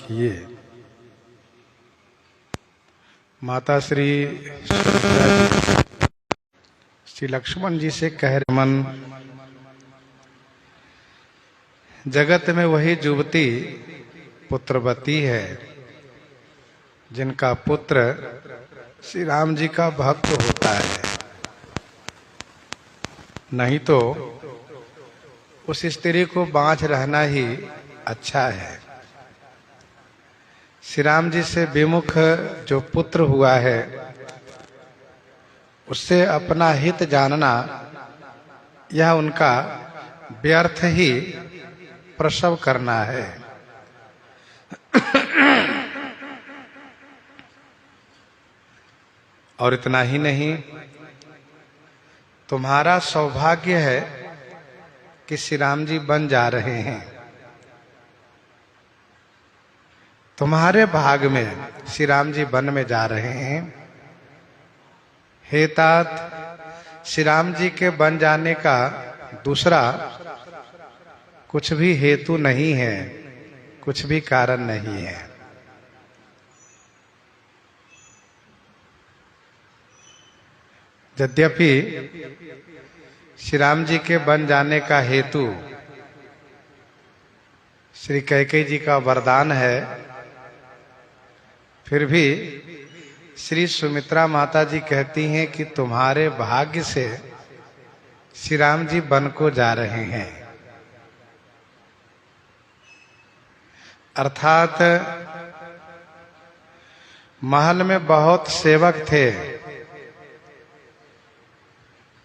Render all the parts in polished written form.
ये माता श्री लक्ष्मण जी से कह रहे, मन जगत में वही युवती पुत्रवती है जिनका पुत्र श्री राम जी का भक्त होता है, नहीं तो उस स्त्री को बाँझ रहना ही अच्छा है। श्री राम जी से विमुख जो पुत्र हुआ है उससे अपना हित जानना यह उनका व्यर्थ ही प्रसव करना है। और इतना ही नहीं, तुम्हारा सौभाग्य है कि श्री राम जी बन जा रहे हैं। तुम्हारे भाग में श्री राम जी वन में जा रहे हैं। हे तात, श्री राम जी के बन जाने का दूसरा कुछ भी हेतु नहीं है, कुछ भी कारण नहीं है। यद्यपि श्री राम जी के बन जाने का हेतु श्री कैकेयी जी का वरदान है, फिर भी श्री सुमित्रा माता जी कहती हैं कि तुम्हारे भाग्य से श्री राम जी वन को जा रहे हैं। अर्थात महल में बहुत सेवक थे,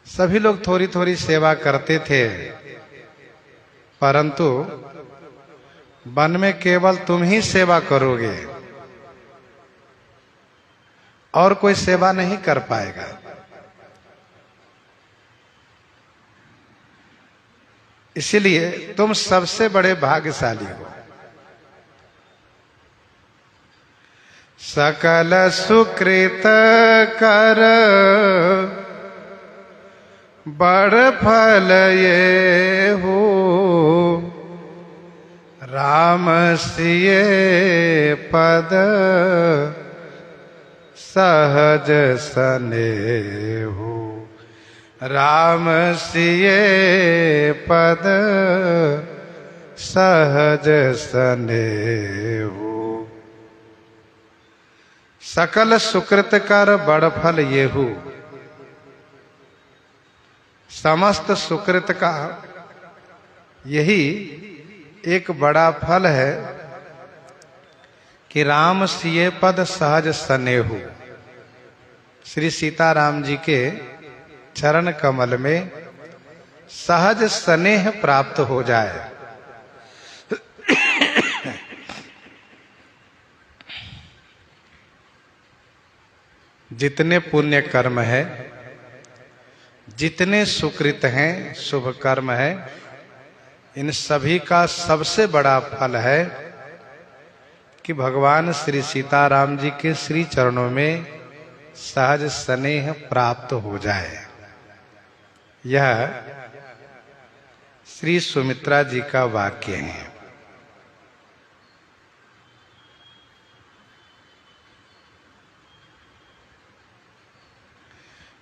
सभी लोग थोड़ी थोड़ी सेवा करते थे, परंतु वन में केवल तुम ही सेवा करोगे और कोई सेवा नहीं कर पाएगा। इसलिए तुम सबसे बड़े भाग्यशाली हो। सकल सुकृत कर बड़ फल ये हो, राम सिए पद सहज सनेहु। राम सिए पद सहज सनेहु। सकल सुकृत कर बड़ फल येहु। समस्त सुकृत का यही एक बड़ा फल है कि राम सिए पद सहज सनेहु। श्री सीताराम जी के चरण कमल में सहज स्नेह प्राप्त हो जाए। जितने पुण्य कर्म है, जितने सुकृत हैं, शुभ कर्म है, इन सभी का सबसे बड़ा फल है कि भगवान श्री सीताराम जी के श्री चरणों में सहज स्नेह प्राप्त हो जाए। यह श्री सुमित्रा जी का वाक्य है।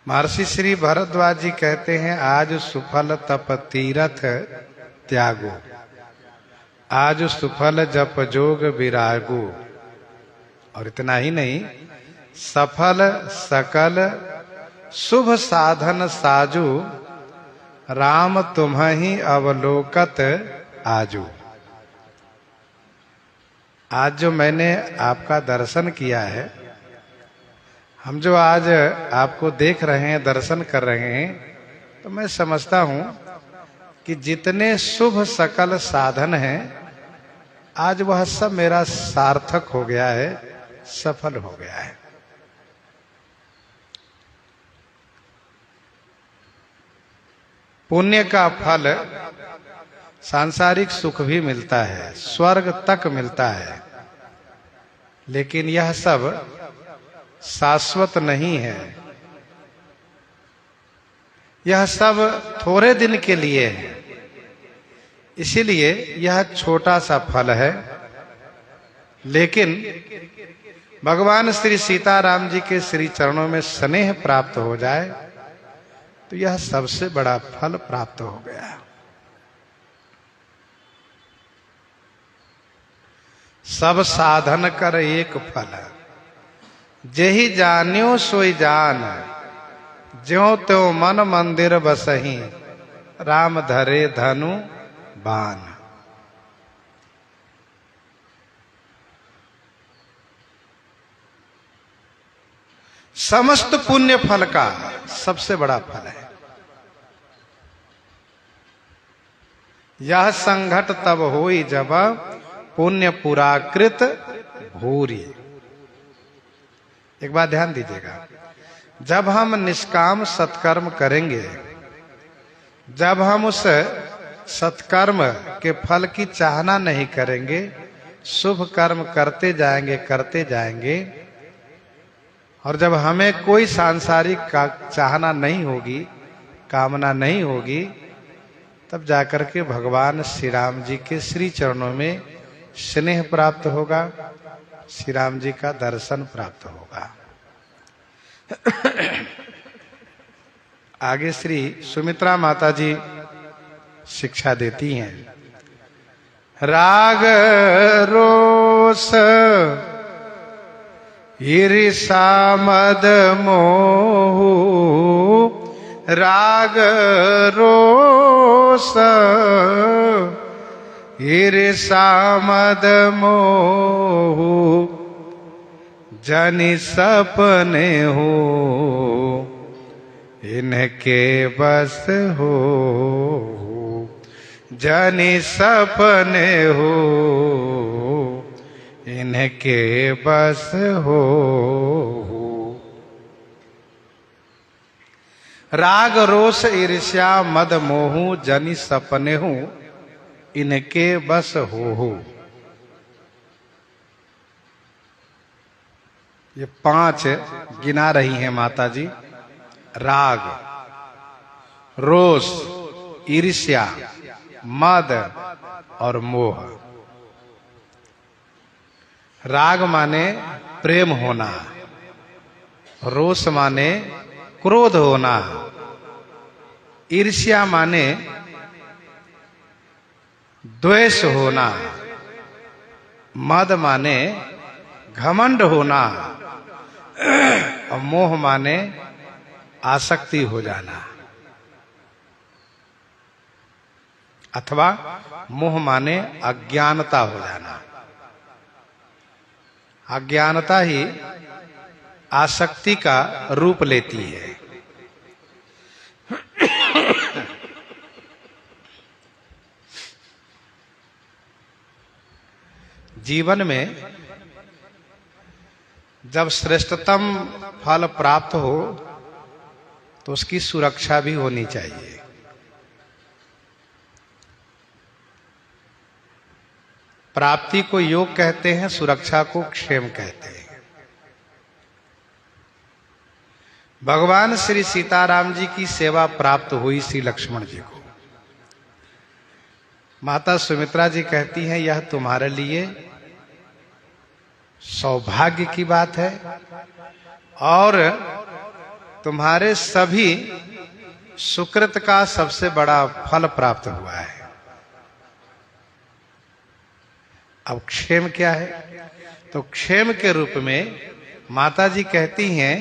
महर्षि श्री भरद्वाज जी कहते हैं, आज सुफल तप तीरथ त्यागो, आज सुफल जप जोग विरागो। और इतना ही नहीं, सफल सकल शुभ साधन साजू, राम तुम्हि अवलोकत आजू। आज जो मैंने आपका दर्शन किया है, हम जो आज आपको देख रहे हैं, दर्शन कर रहे हैं, तो मैं समझता हूं कि जितने शुभ सकल साधन हैं, आज वह सब मेरा सार्थक हो गया है, सफल हो गया है। पुण्य का फल सांसारिक सुख भी मिलता है, स्वर्ग तक मिलता है, लेकिन यह सब शाश्वत नहीं है। यह सब थोड़े दिन के लिए है, इसीलिए यह छोटा सा फल है। लेकिन भगवान श्री सीताराम जी के श्री चरणों में स्नेह प्राप्त हो जाए तो यह सबसे बड़ा फल प्राप्त हो गया। सब साधन कर एक फल, जेहि जान्यो सोई जान, ज्यों त्यों मन मंदिर बसहि, राम धरे धनु बाण। समस्त पुण्य फल का सबसे बड़ा फल है। यह संघट तब होई जब पुण्य पुराकृत भूरी। एक बात ध्यान दीजिएगा, जब हम निष्काम सत्कर्म करेंगे, जब हम उस सत्कर्म के फल की चाहना नहीं करेंगे, शुभ कर्म करते जाएंगे, और जब हमें कोई सांसारिक का चाहना नहीं होगी, कामना नहीं होगी, तब जाकर के भगवान श्री राम जी के श्री चरणों में स्नेह प्राप्त होगा, श्री राम जी का दर्शन प्राप्त होगा। आगे श्री सुमित्रा माता जी शिक्षा देती हैं, राग रोष ईर्षा मद मोह, राग रोष ईर्षा मद मोह, जनि सपने हो इनके बस हो, जनि सपने हो इनके बस हो। राग रोष ईर्ष्या मद मोह, जनि सपने हो इनके बस हो। ये 5 गिना रही हैं माता जी। राग, रोष, ईर्ष्या, मद और मोह। राग माने प्रेम होना, रोष माने क्रोध होना, ईर्ष्या माने द्वेष होना, मद माने घमंड होना, और मोह माने आसक्ति हो जाना, अथवा मोह माने अज्ञानता हो जाना। अज्ञानता ही आसक्ति का रूप लेती है। जीवन में जब श्रेष्ठतम फल प्राप्त हो तो उसकी सुरक्षा भी होनी चाहिए। प्राप्ति को योग कहते हैं, सुरक्षा को क्षेम कहते हैं। भगवान श्री सीताराम जी की सेवा प्राप्त हुई श्री लक्ष्मण जी को। माता सुमित्रा जी कहती हैं, यह तुम्हारे लिए सौभाग्य की बात है और तुम्हारे सभी सुकृत का सबसे बड़ा फल प्राप्त हुआ है। अब क्षेम क्या है? तो क्षेम के रूप में माता जी कहती हैं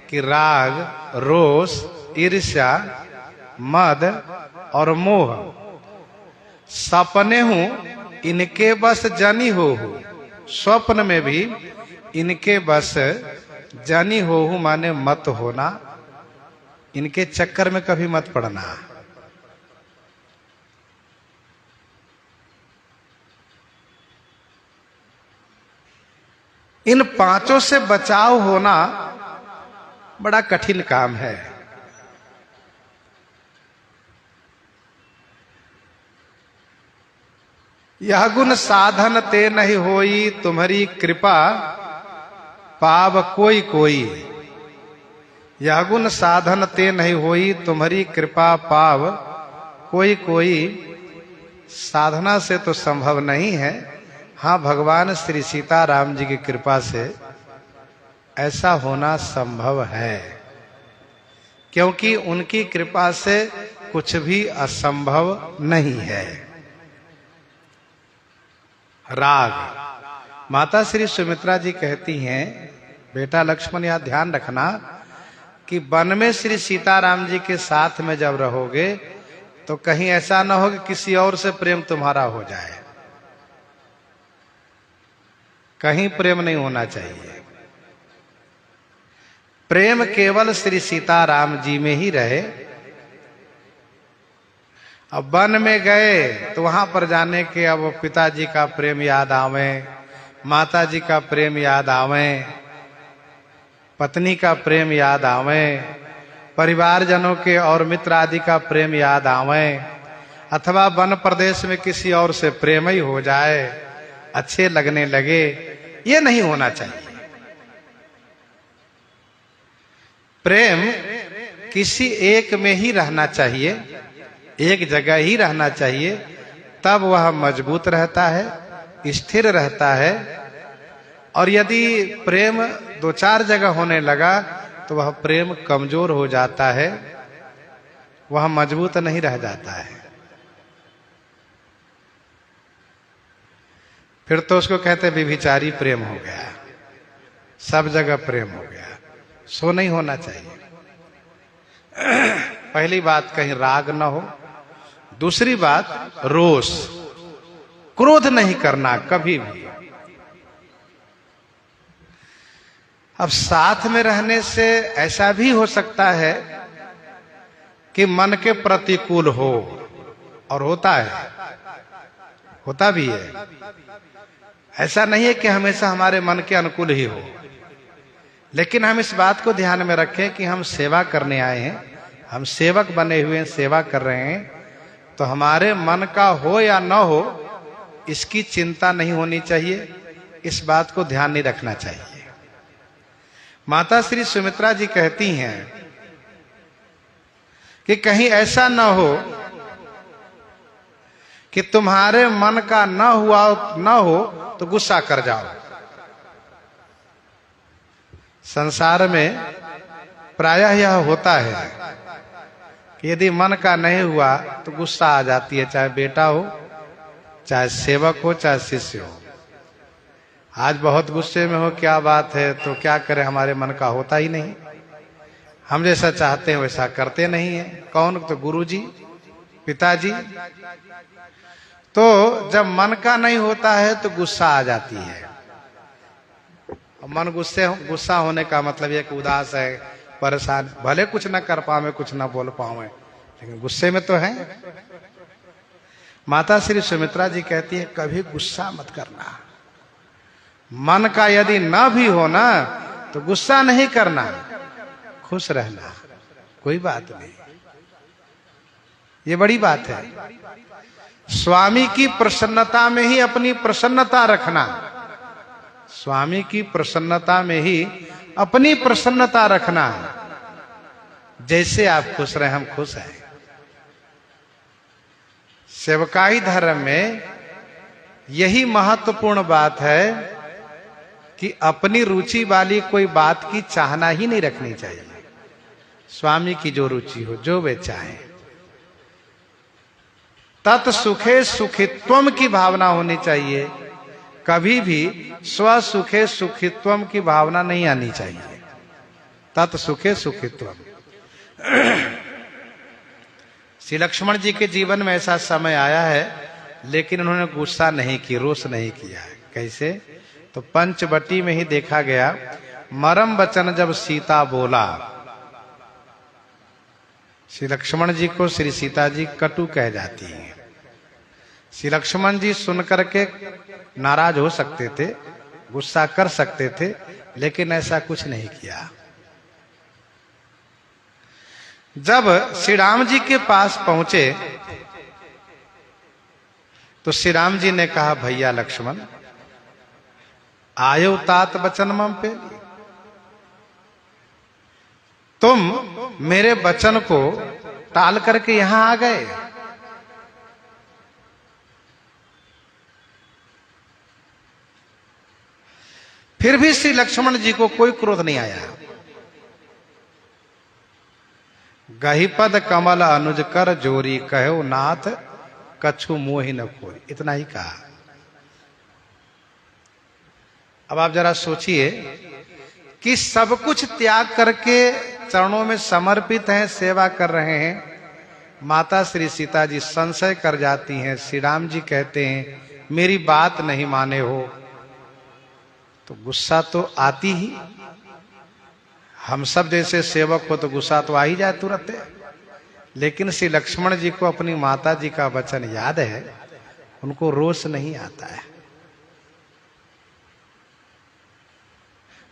कि राग, रोष, ईर्ष्या, मद और मोह सपने हूं इनके बस जनी हो। स्वप्न में भी इनके बस जनी हो माने मत होना, इनके चक्कर में कभी मत पड़ना। इन 5 से बचाव होना बड़ा कठिन काम है। यह गुण साधन ते नहीं होई, तुम्हारी कृपा पाव कोई कोई। यह गुण साधन ते नहीं होई, तुम्हारी कृपा पाव कोई कोई। साधना से तो संभव नहीं है, हाँ, भगवान श्री सीताराम जी की कृपा से ऐसा होना संभव है, क्योंकि उनकी कृपा से कुछ भी असंभव नहीं है। राग। माता श्री सुमित्रा जी कहती हैं, बेटा लक्ष्मण यह ध्यान रखना कि वन में श्री सीताराम जी के साथ में जब रहोगे तो कहीं ऐसा ना हो कि किसी और से प्रेम तुम्हारा हो जाए। कहीं प्रेम नहीं होना चाहिए। प्रेम केवल श्री सीताराम जी में ही रहे। अब वन में गए तो वहां पर जाने के अब पिताजी का प्रेम याद आवे, माता जी का प्रेम याद आवे, पत्नी का प्रेम याद आवे, परिवारजनों के और मित्र आदि का प्रेम याद आवे, अथवा वन प्रदेश में किसी और से प्रेम ही हो जाए, अच्छे लगने लगे। ये नहीं होना चाहिए। प्रेम किसी एक में ही रहना चाहिए, एक जगह ही रहना चाहिए, तब वह मजबूत रहता है, स्थिर रहता है। और यदि प्रेम दो चार जगह होने लगा तो वह प्रेम कमजोर हो जाता है, वह मजबूत नहीं रह जाता है। फिर तो उसको कहते व्यभिचारी प्रेम हो गया, सब जगह प्रेम हो गया। सो नहीं होना चाहिए। पहली बात, कहीं राग ना हो। दूसरी बात, रोष, क्रोध नहीं करना कभी भी। अब साथ में रहने से ऐसा भी हो सकता है कि मन के प्रतिकूल हो, और होता है, होता भी है। ऐसा नहीं है कि हमेशा हमारे मन के अनुकूल ही हो, लेकिन हम इस बात को ध्यान में रखें कि हम सेवा करने आए हैं, हम सेवक बने हुए हैं, सेवा कर रहे हैं, तो हमारे मन का हो या न हो इसकी चिंता नहीं होनी चाहिए। इस बात को ध्यान नहीं रखना चाहिए। माता श्री सुमित्रा जी कहती हैं कि कहीं ऐसा न हो कि तुम्हारे मन का न हो तो गुस्सा कर जाओ। संसार में प्रायः यह होता है कि यदि मन का नहीं हुआ तो गुस्सा आ जाती है, चाहे बेटा हो, चाहे सेवक हो, चाहे शिष्य हो। आज बहुत गुस्से में हो, क्या बात है, तो क्या करें, हमारे मन का होता ही नहीं, हम जैसा चाहते हैं वैसा करते नहीं है। कौन? तो गुरुजी, पिताजी। तो जब मन का नहीं होता है तो गुस्सा आ जाती है। मन गुस्सा होने का मतलब यह कि उदास है, परेशान, भले कुछ ना कर पावे, कुछ ना बोल पावे, लेकिन गुस्से में तो है। माता श्री सुमित्रा जी कहती है कभी गुस्सा मत करना। मन का यदि ना भी हो ना तो गुस्सा नहीं करना, खुश रहना, कोई बात नहीं। ये बड़ी बात है। स्वामी की प्रसन्नता में ही अपनी प्रसन्नता रखना, स्वामी की प्रसन्नता में ही अपनी प्रसन्नता रखना। जैसे आप खुश रहे, हम खुश हैं। सेवकाई धर्म में यही महत्वपूर्ण बात है कि अपनी रुचि वाली कोई बात की चाहना ही नहीं रखनी चाहिए। स्वामी की जो रुचि हो, जो वे चाहे, तत् सुखे सुखित्वम की भावना होनी चाहिए। कभी भी स्व सुखे सुखित्वम की भावना नहीं आनी चाहिए। तत् सुखे सुखित्वम। श्री लक्ष्मण जी के जीवन में ऐसा समय आया है, लेकिन उन्होंने गुस्सा नहीं किया, रोष नहीं किया है। कैसे? तो पंचवटी में ही देखा गया, मरम वचन जब सीता बोला, श्री लक्ष्मण जी को श्री सीता जी कटु कह जाती हैं। श्री लक्ष्मण जी सुनकर के नाराज हो सकते थे, गुस्सा कर सकते थे, लेकिन ऐसा कुछ नहीं किया। जब श्री राम जी के पास पहुंचे तो श्री राम जी ने कहा, भैया लक्ष्मण, आयो तात वचन मम पे, तुम मेरे वचन को टाल करके यहां आ गए। फिर भी श्री लक्ष्मण जी को कोई क्रोध नहीं आया। गहिपद कमल अनुज कर जोरी कहो नाथ कछु मोहि न खोई, इतना ही कहा। अब आप जरा सोचिए कि सब कुछ त्याग करके चरणों में समर्पित हैं, सेवा कर रहे हैं। माता श्री सीता जी संशय कर जाती हैं। श्री राम जी कहते हैं मेरी बात नहीं माने हो, तो गुस्सा तो आती ही। हम सब जैसे सेवक हो तो गुस्सा तो आ ही जाए तुरंत। लेकिन श्री लक्ष्मण जी को अपनी माता जी का वचन याद है, उनको रोष नहीं आता है।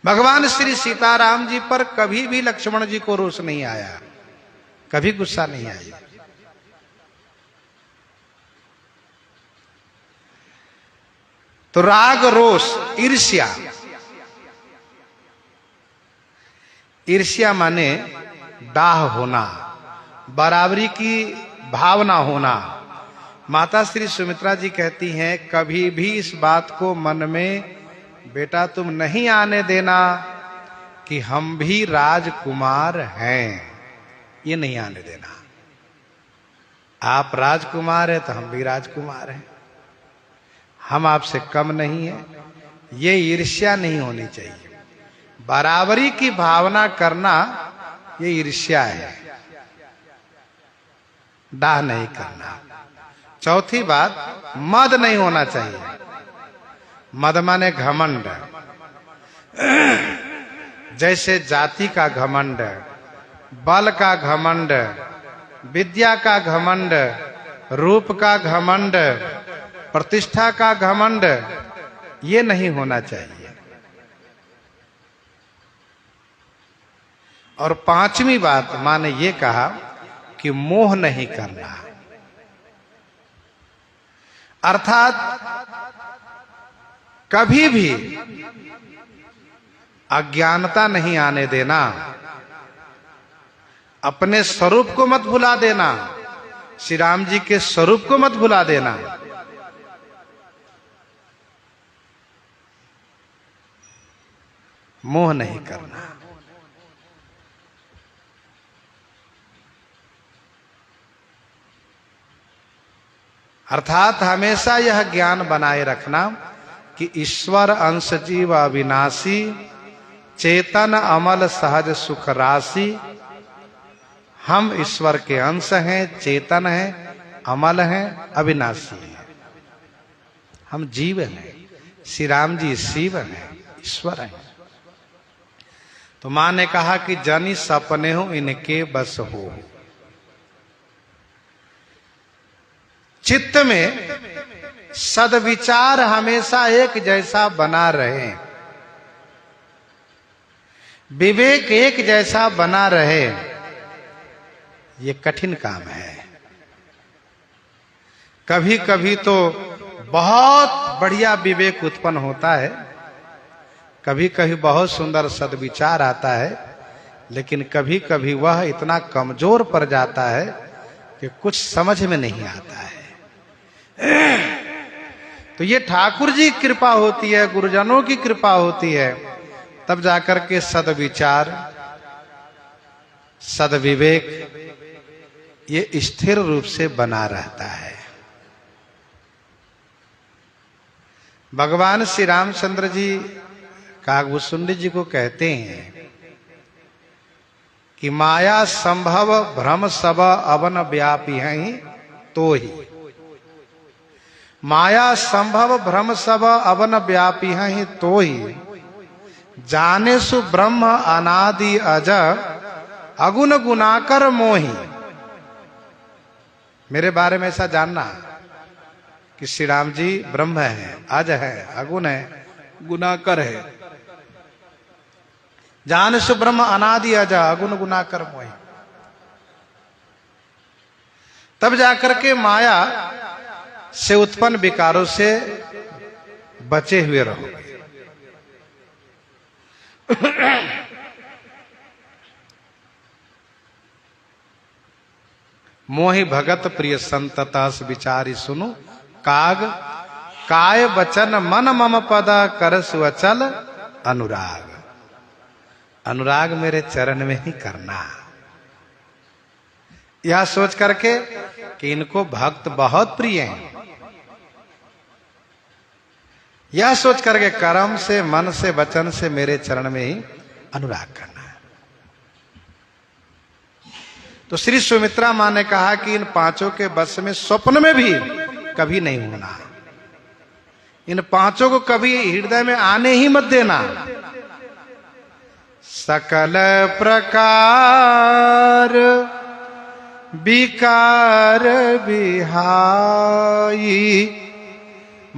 भगवान श्री सीताराम जी पर कभी भी लक्ष्मण जी को रोष नहीं आया, कभी गुस्सा नहीं आया। तो राग, रोष, ईर्ष्या, ईर्ष्या माने डाह होना, बराबरी की भावना होना। माता श्री सुमित्रा जी कहती हैं कभी भी इस बात को मन में बेटा तुम नहीं आने देना कि हम भी राजकुमार हैं, ये नहीं आने देना। आप राजकुमार हैं तो हम भी राजकुमार हैं, हम आपसे कम नहीं है, ये ईर्ष्या नहीं होनी चाहिए। बराबरी की भावना करना ये ईर्ष्या है, डाह नहीं करना। चौथी बात, मद नहीं होना चाहिए। मद माने घमंड, जैसे जाति का घमंड, बल का घमंड, विद्या का घमंड, रूप का घमंड, प्रतिष्ठा का घमंड, ये नहीं होना चाहिए। और पांचवी बात माने ये कहा कि मोह नहीं करना, अर्थात कभी भी अज्ञानता नहीं आने देना, अपने स्वरूप को मत भुला देना, श्री राम जी के स्वरूप को मत भुला देना। मोह नहीं करना। अर्थात हमेशा यह ज्ञान बनाए रखना कि ईश्वर अंश जीव अविनाशी, चेतन अमल सहज सुख राशि। हम ईश्वर के अंश हैं, चेतन हैं, अमल हैं, अविनाशी हैं। हम जीव हैं, श्री राम जी शिव हैं, ईश्वर हैं। तो मां ने कहा कि जानी सपने हो इनके बस हो। चित्त में सदविचार हमेशा एक जैसा बना रहे, विवेक एक जैसा बना रहे, ये कठिन काम है। कभी कभी तो बहुत बढ़िया विवेक उत्पन्न होता है, कभी कभी बहुत सुंदर सद्विचार आता है, लेकिन कभी कभी वह इतना कमजोर पड़ जाता है कि कुछ समझ में नहीं आता है। तो ये ठाकुर जी की कृपा होती है, गुरुजनों की कृपा होती है, तब जाकर के सद्विचार, सद्विवेक ये स्थिर रूप से बना रहता है। भगवान श्री रामचंद्र जी कागभूषुंडी जी को कहते हैं कि माया संभव भ्रम सब अवन व्यापी हैं तो ही। माया संभव भ्रम सब अवन व्यापी हैं तो ही। जाने सु ब्रह्म अनादि अज अगुण गुणाकर मोहि। मेरे बारे में ऐसा जानना कि श्री राम जी ब्रह्म है, अज है, अगुण है, गुणाकर है। जान सु ब्रह्म अनादि अज अगुण गुणाकर मोहि। तब जाकर के माया से उत्पन्न विकारों से बचे हुए रहोगे। मोहि भगत प्रिय संततास विचारी सुनु। काग काय वचन मन मम पद करसु अचल। अनुराग। अनुराग मेरे चरण में ही करना, यह सोच करके कि इनको भक्त बहुत प्रिय हैं, यह सोच करके कर्म से, मन से, वचन से मेरे चरण में ही अनुराग करना है। तो श्री सुमित्रा मां ने कहा कि इन पांचों के बस में स्वप्न में भी कभी नहीं होना, इन पांचों को कभी हृदय में आने ही मत देना। सकल प्रकार विकार विहाई,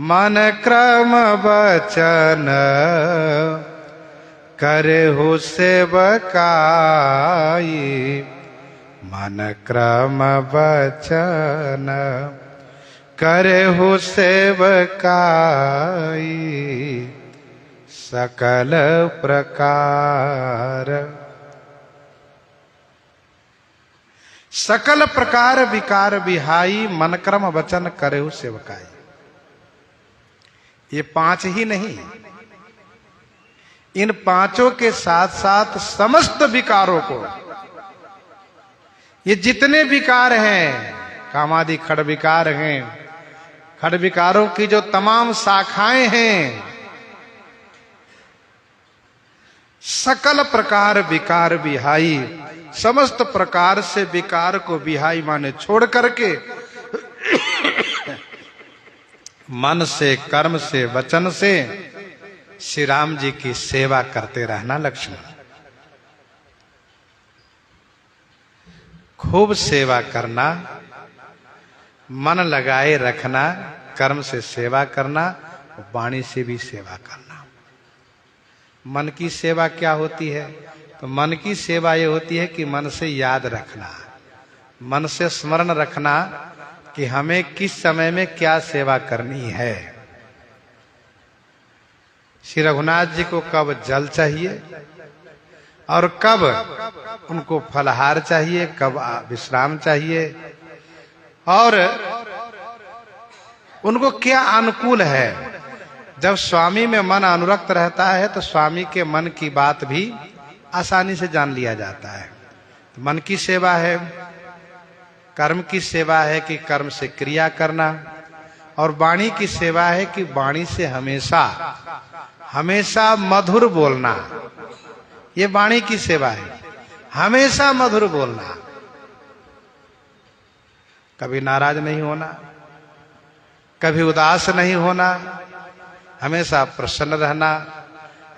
मन क्रम वचन करहु सेवकाई, मन क्रम वचन करहु सेवकाई, सकल प्रकार। सकल प्रकार विकार विहाई, मन क्रम वचन करहु सेवकाई। ये पांच ही नहीं, इन पांचों के साथ साथ समस्त विकारों को, ये जितने विकार हैं, कामादि खड़ विकार हैं, खड़ विकारों की जो तमाम शाखाएं हैं, सकल प्रकार विकार विहाई, समस्त प्रकार से विकार को विहाई माने छोड़ करके मन से, कर्म से, वचन से श्री राम जी की सेवा करते रहना लक्ष्मण। खूब सेवा करना, मन लगाए रखना, कर्म से सेवा करना, वाणी से भी सेवा करना। मन की सेवा क्या होती है? तो मन की सेवा ये होती है कि मन से याद रखना, मन से स्मरण रखना कि हमें किस समय में क्या सेवा करनी है। श्री रघुनाथ जी को कब जल चाहिए और कब उनको फलहार चाहिए, कब विश्राम चाहिए, और उनको क्या अनुकूल है। जब स्वामी में मन अनुरक्त रहता है तो स्वामी के मन की बात भी आसानी से जान लिया जाता है। तो मन की सेवा है, कर्म की सेवा है कि कर्म से क्रिया करना, और वाणी की सेवा है कि वाणी से हमेशा हमेशा मधुर बोलना। ये वाणी की सेवा है, हमेशा मधुर बोलना, कभी नाराज नहीं होना, कभी उदास नहीं होना, हमेशा प्रसन्न रहना,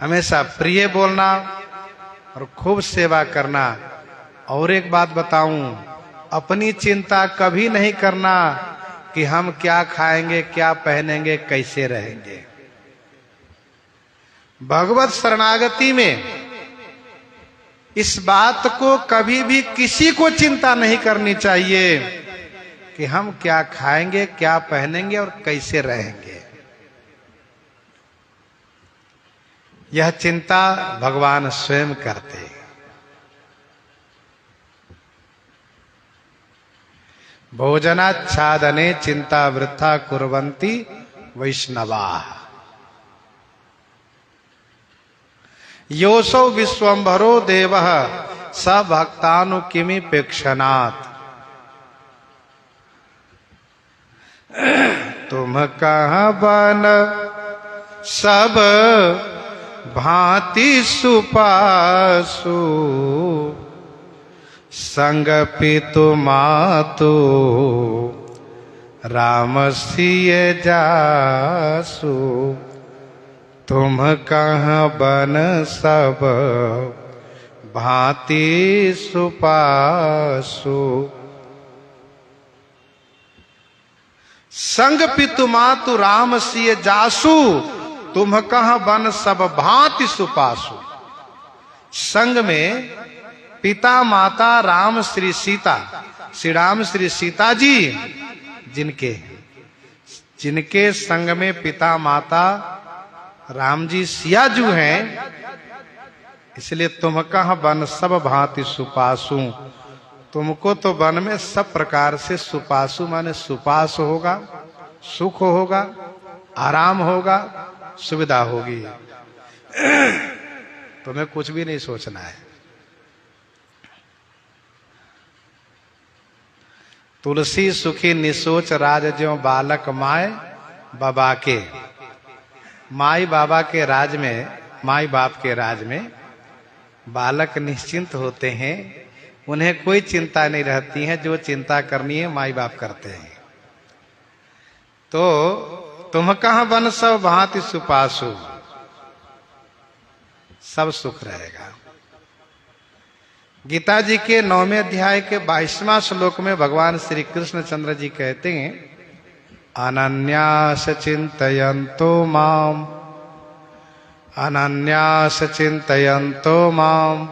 हमेशा प्रिय बोलना और खूब सेवा करना। और एक बात बताऊं, अपनी चिंता कभी नहीं करना कि हम क्या खाएंगे, क्या पहनेंगे, कैसे रहेंगे। भगवत शरणागति में इस बात को कभी भी किसी को चिंता नहीं करनी चाहिए कि हम क्या खाएंगे, क्या पहनेंगे और कैसे रहेंगे। यह चिंता भगवान स्वयं करते। भोजनाच्छादने चिंता वृथा कुर्वन्ति वैष्णवाः। योऽसौ विश्वम्भरो देवः स भक्तानुकिमिपेक्षणात्। तुम कहाँ बन सब भांति सुपासु, संग पितु मातु राम सिय जासु। तुम कहाँ बन सब भांति सुपासु, संग पितु मातु राम सिय जासु। तुम कहाँ बन सब भांति सुपासु। संग में पिता माता राम श्री सीता, श्री राम श्री सीता जी जिनके संग में पिता माता राम जी सियाजू हैं, इसलिए तुम कहाँ बन सब भांति सुपासु। तुमको तो वन में सब प्रकार से सुपासु माने सुपास होगा, सुख होगा, आराम होगा, सुविधा होगी। तुम्हें कुछ भी नहीं सोचना है। तुलसी सुखी निसोच राज ज्यों बालक माय बाबा के। माई बाबा के राज में, माई बाप के राज में बालक निश्चिंत होते हैं, उन्हें कोई चिंता नहीं रहती है। जो चिंता करनी है माई बाप करते हैं। तो तुम कहां बन सब भांति सुपासु, सब सुख रहेगा। गीता जी के 9वें अध्याय के 22वां श्लोक में भगवान श्री कृष्ण चंद्र जी कहते हैं, अनन्यास चिंतयन्तो माम, अनन्यास चिंतयन्तो माम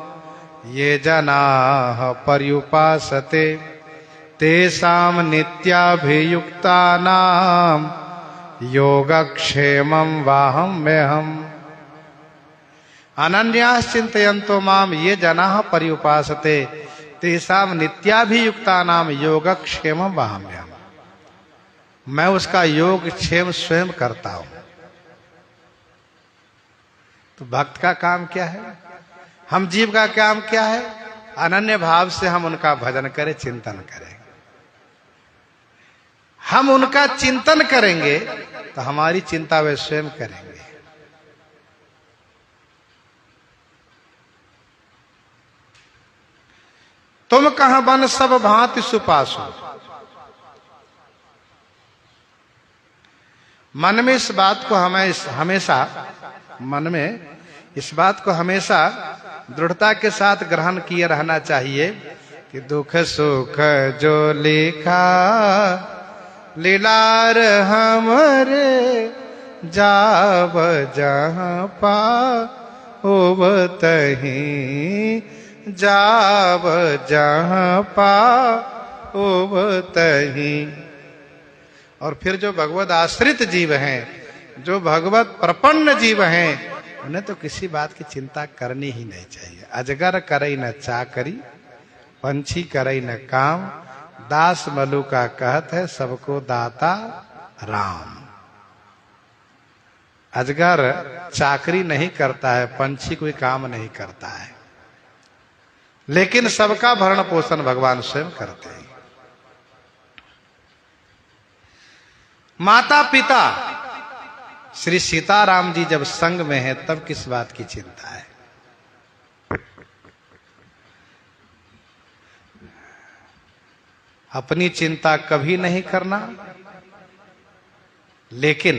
ये जनाः पर्युपासते तेषां नित्याभियुक्तानां योगक्षेमं वाहम्यहम्। अनन्यास चिंतयन्तो माम ये जनाः पर्युपासते तेषां नित्याभियुक्तानां योगक्षेमं वाहम्यहम्। मैं उसका योग क्षेम स्वयं करता हूं। तो भक्त का काम क्या है? हम जीव का काम क्या है? अनन्य भाव से हम उनका भजन करें, चिंतन करें। हम उनका चिंतन करेंगे तो हमारी चिंता वे स्वयं करेंगे। तुम कहां बन सब भांति सुपासु। मन में इस बात को हमेशा मन में इस बात को हमेशा दृढ़ता के साथ ग्रहण किए रहना चाहिए कि दुख सुख जो लिखा लीलार हमरे जाव जहां पाओ तहीं, जाव जहां पाओ तहीं। और फिर जो भगवत आश्रित जीव हैं, जो भगवत प्रपन्न जीव हैं, उन्हें तो किसी बात की चिंता करनी ही नहीं चाहिए। अजगर करई न चाकरी, पंछी करई न काम, दास मलु का कहत है सबको दाता राम। अजगर चाकरी नहीं करता है, पंछी कोई काम नहीं करता है, लेकिन सबका भरण पोषण भगवान स्वयं करते हैं। माता पिता श्री सीताराम जी जब संग में है तब किस बात की चिंता है? अपनी चिंता कभी नहीं करना, लेकिन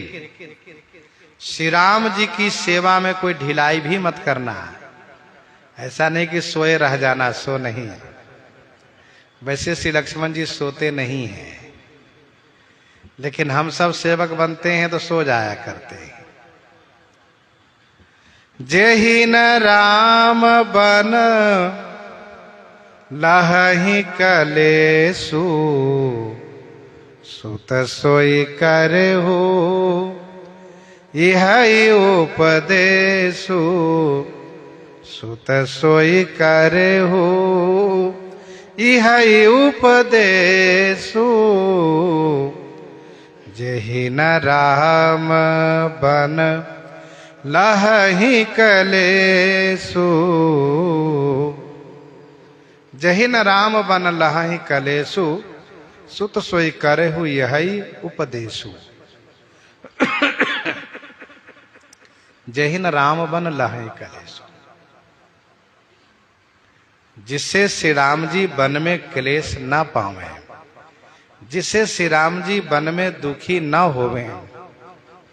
श्री राम जी की सेवा में कोई ढिलाई भी मत करना। ऐसा नहीं कि सोए रह जाना, सो नहीं। वैसे श्री लक्ष्मण जी सोते नहीं हैं, लेकिन हम सब सेवक बनते हैं तो सो जाया करते हैं। जेहि न राम बन लहहि कलेसु, सुत सोई करहु इहै उपदेशु, सुत सोई करहु इहै उपदेशु। जेहि न राम बन लहहि कलेसु, जहि न राम बन लहहि कलेसु, सुत सोई करहु यही उपदेशु। जहि न राम बन लहहि कलेसु, जिससे श्री राम जी वन में क्लेश न पावे, जिससे श्री राम जी वन में दुखी न होवे।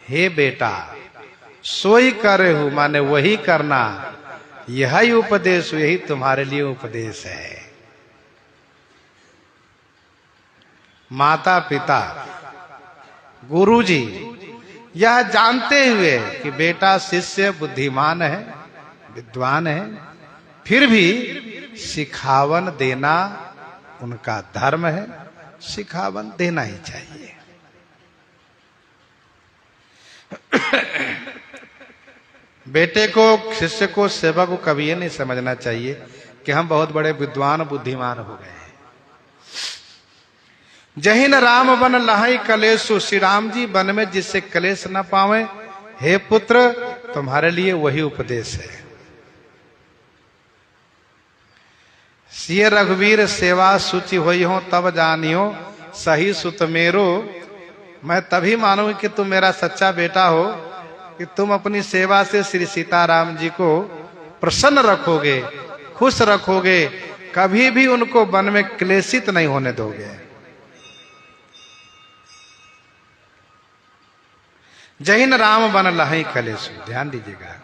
हे बेटा सोई करहु, माने वही करना, यही उपदेश, यही तुम्हारे लिए उपदेश है। माता पिता गुरु जी यह जानते हुए कि बेटा शिष्य बुद्धिमान है, विद्वान है, फिर भी सिखावन देना उनका धर्म है, सिखावन देना ही चाहिए। बेटे को, शिष्य को, सेवक को कभी ये नहीं समझना चाहिए कि हम बहुत बड़े विद्वान बुद्धिमान हो गए हैं। जहि न राम बन लहहि कलेसु, श्री राम जी वन में जिससे कलेश न पावे, हे पुत्र, तुम्हारे लिए वही उपदेश है। सिय रघुवीर सेवा सुचि होई हो, तब जानियो सही सुत मेरो। मैं तभी मानूंगी कि तुम मेरा सच्चा बेटा हो कि तुम अपनी सेवा से श्री सीताराम जी को प्रसन्न रखोगे, खुश रखोगे, कभी भी उनको वन में क्लेशित नहीं होने दोगे। जहिन राम बन लहई कलेशु। ध्यान दीजिएगा,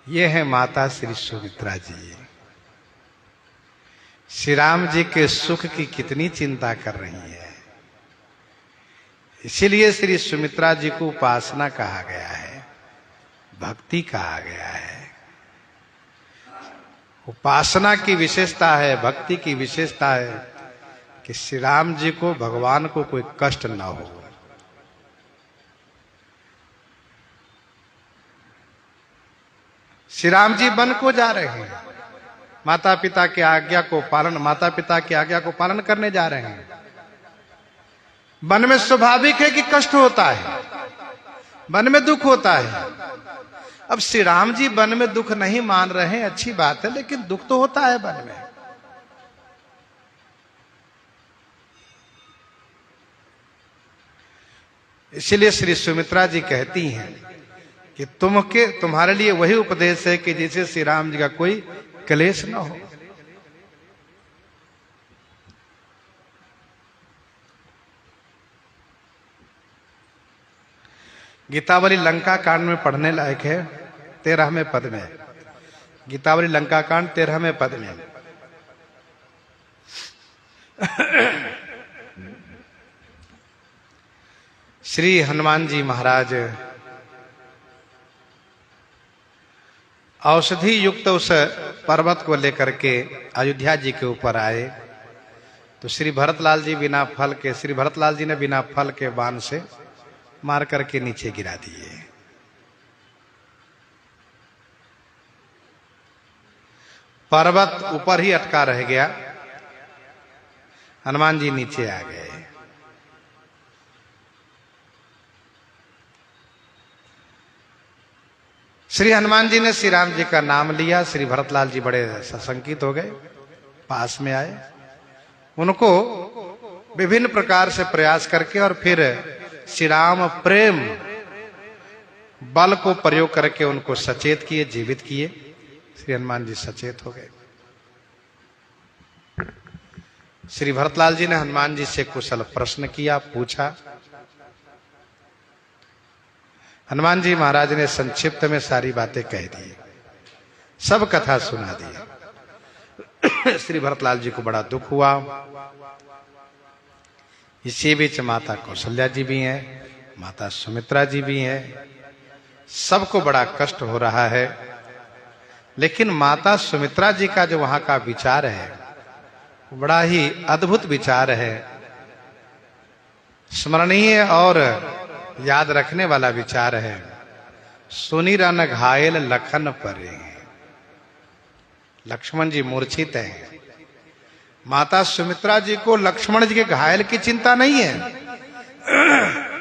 ये है माता श्री सुमित्रा जी। श्री राम जी के सुख की कितनी चिंता कर रही है। इसीलिए श्री सुमित्रा जी को उपासना कहा गया है, भक्ति कहा गया है। उपासना की विशेषता है, भक्ति की विशेषता है कि श्री राम जी को, भगवान को कोई कष्ट न हो। श्री राम जी वन को जा रहे हैं, माता पिता की आज्ञा को पालन करने जा रहे हैं। वन में स्वाभाविक है कि कष्ट होता है, वन में दुख होता है। अब श्री राम जी वन में दुख नहीं मान रहे हैं, अच्छी बात है, लेकिन दुख तो होता है वन में। इसलिए श्री सुमित्रा जी कहती हैं कि तुम्हारे लिए वही उपदेश है कि जिसे श्री राम जी का कोई क्लेश न हो। गीतावली लंका कांड में पढ़ने लायक है, 13वें पद में। गीतावली लंका कांड 13वें पद में। श्री हनुमान जी महाराज औषधि युक्त उस पर्वत को लेकर के अयोध्या जी के ऊपर आए, तो श्री भरतलाल जी ने बिना फल के बाण से मार करके नीचे गिरा दिए। पर्वत ऊपर ही अटका रह गया, हनुमान जी नीचे आ गए। श्री हनुमान जी ने श्री राम जी का नाम लिया। श्री भरतलाल जी बड़े सशंकित हो गए, पास में आए, उनको विभिन्न प्रकार से प्रयास करके और फिर श्री राम प्रेम बल को प्रयोग करके उनको सचेत किए, जीवित किए। श्री हनुमान जी सचेत हो गए। श्री भरतलाल जी ने हनुमान जी से कुशल प्रश्न किया, पूछा। हनुमान जी महाराज ने संक्षिप्त में सारी बातें कह दी, सब कथा सुना दी। श्री भरतलाल जी को बड़ा दुख हुआ। इसी बीच माता कौशल्या जी भी हैं, माता सुमित्रा जी भी हैं, सबको बड़ा कष्ट हो रहा है। लेकिन माता सुमित्रा जी का जो वहां का विचार है, बड़ा ही अद्भुत विचार है, स्मरणीय और याद रखने वाला विचार है। सुनी रन घायल लखन परे। लक्ष्मण जी मूर्छित हैं, माता सुमित्रा जी को लक्ष्मण जी के घायल की चिंता नहीं है,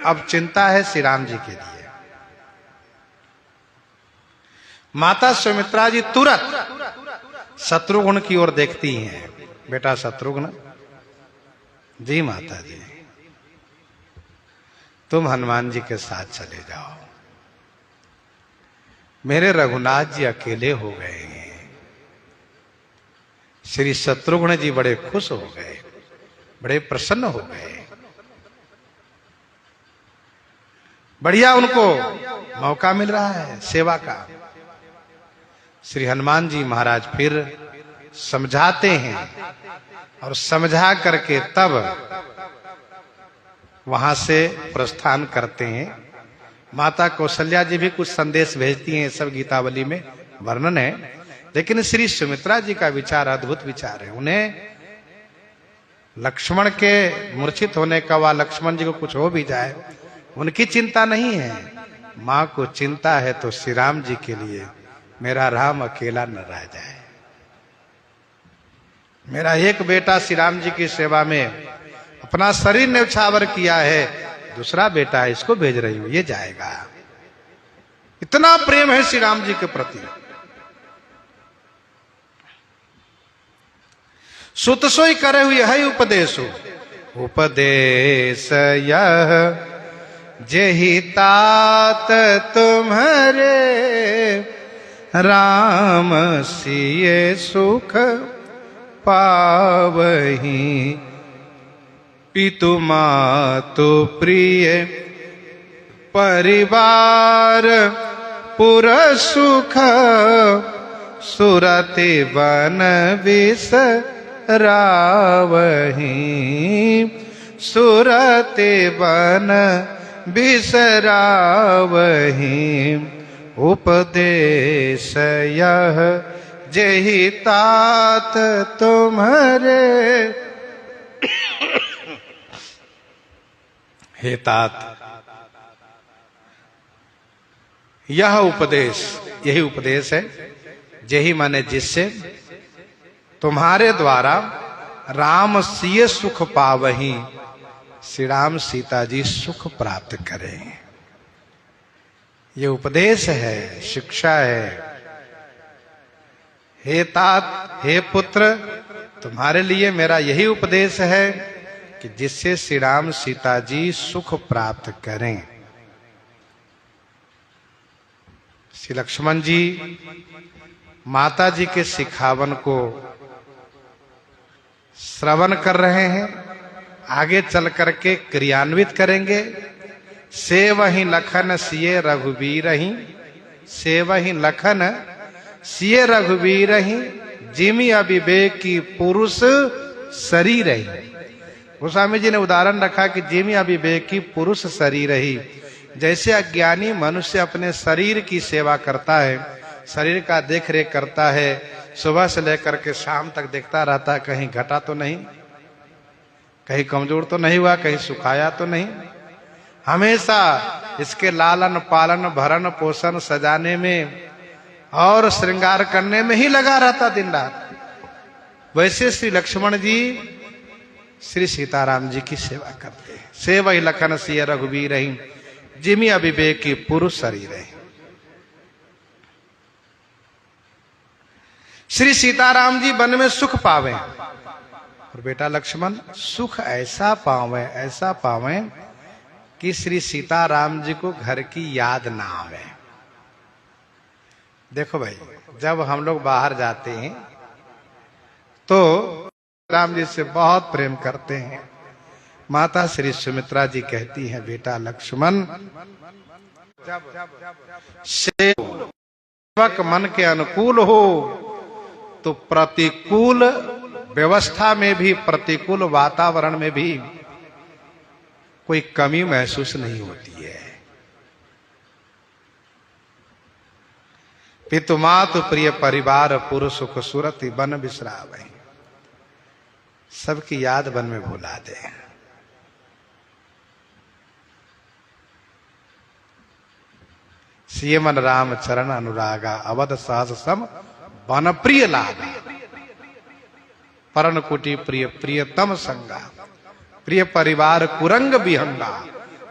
अब चिंता है श्री राम जी के लिए। माता सुमित्रा जी तुरंत शत्रुघ्न की ओर देखती हैं। बेटा शत्रुघ्न जी, माता जी तुम हनुमान जी के साथ चले जाओ, मेरे रघुनाथ जी अकेले हो गए हैं। श्री शत्रुघ्न जी बड़े खुश हो गए, बड़े प्रसन्न हो गए। बढ़िया उनको मौका मिल रहा है सेवा का। श्री हनुमान जी महाराज फिर समझाते हैं और समझा करके तब वहां से प्रस्थान करते हैं। माता कौशल्या जी भी कुछ संदेश भेजती हैं, सब गीतावली में वर्णन है। लेकिन श्री सुमित्रा जी का विचार अद्भुत विचार है। उन्हें लक्ष्मण के मूर्छित होने का, व लक्ष्मण जी को कुछ हो भी जाए, उनकी चिंता नहीं है। मां को चिंता है तो श्री राम जी के लिए, मेरा राम अकेला न रह जाए। मेरा एक बेटा श्री राम जी की सेवा में अपना शरीर न्यौछावर किया है, दूसरा बेटा है, इसको भेज रही हूं, ये जाएगा। इतना प्रेम है श्री राम जी के प्रति। सुत सोई करे हुए है उपदेशो, उपदेश यह जेहि तात तुम्हारे, राम सिए सुख पावही, पितु मातु प्रिय परिवार पुर सुख, सुरति वन बिसरावही, सुरति वन बिसरावही, उपदेश यह जेहि तात तुम्हारे। हे तात, यह उपदेश, यही उपदेश है, जेहि माने जिससे, तुम्हारे द्वारा राम सिय सुख पावही, श्री राम सीता जी सुख प्राप्त करें। ये उपदेश है, शिक्षा है। हे तात, हे पुत्र, तुम्हारे लिए मेरा यही उपदेश है कि जिससे श्री राम सीता जी सुख प्राप्त करें। श्री लक्ष्मण जी माता जी के सिखावन को श्रवण कर रहे हैं, आगे चल करके क्रियान्वित करेंगे। सेवहि लखन सिए रघुबीरहि, सेवहि लखन सिए रघुबीरहि, जिमि अविवेकी पुरुष शरीर ही। गोस्वामी जी ने उदाहरण रखा कि जिमि अविवेकी पुरुष शरीर ही। जैसे अज्ञानी मनुष्य अपने शरीर की सेवा करता है, शरीर का देख रेख करता है, सुबह से लेकर के शाम तक देखता रहता है, कहीं घटा तो नहीं, कहीं कमजोर तो नहीं हुआ, कहीं सुखाया तो नहीं, हमेशा इसके लालन पालन भरण पोषण सजाने में और श्रृंगार करने में ही लगा रहता दिन रात। वैसे श्री लक्ष्मण जी श्री सीताराम जी की सेवा करते हैं। सेवहि लखन सिय रघुबीरहि, जिमि अविवेकी पुरुष शरीर है। श्री सीताराम जी वन में सुख पावे, और बेटा लक्ष्मण सुख ऐसा पावे, ऐसा पावे कि श्री सीताराम जी को घर की याद ना आवे। देखो भाई, जब हम लोग बाहर जाते हैं तो राम जी से बहुत प्रेम करते हैं। माता श्री सुमित्रा जी कहती हैं, बेटा लक्ष्मण, सेवक मन के अनुकूल हो तो प्रतिकूल व्यवस्था में भी, प्रतिकूल वातावरण में भी कोई कमी महसूस नहीं होती है। पितु मातु प्रिय परिवार पुरुष सुख सुरति बन बिसरावै, सबकी याद वन में भुला दे। सिय मन राम चरण अनुरागा, अवध सहस सम वन प्रिय लागा, परण कुटी प्रिय प्रियतम संगा, प्रिय परिवार कुरंग विहंगा,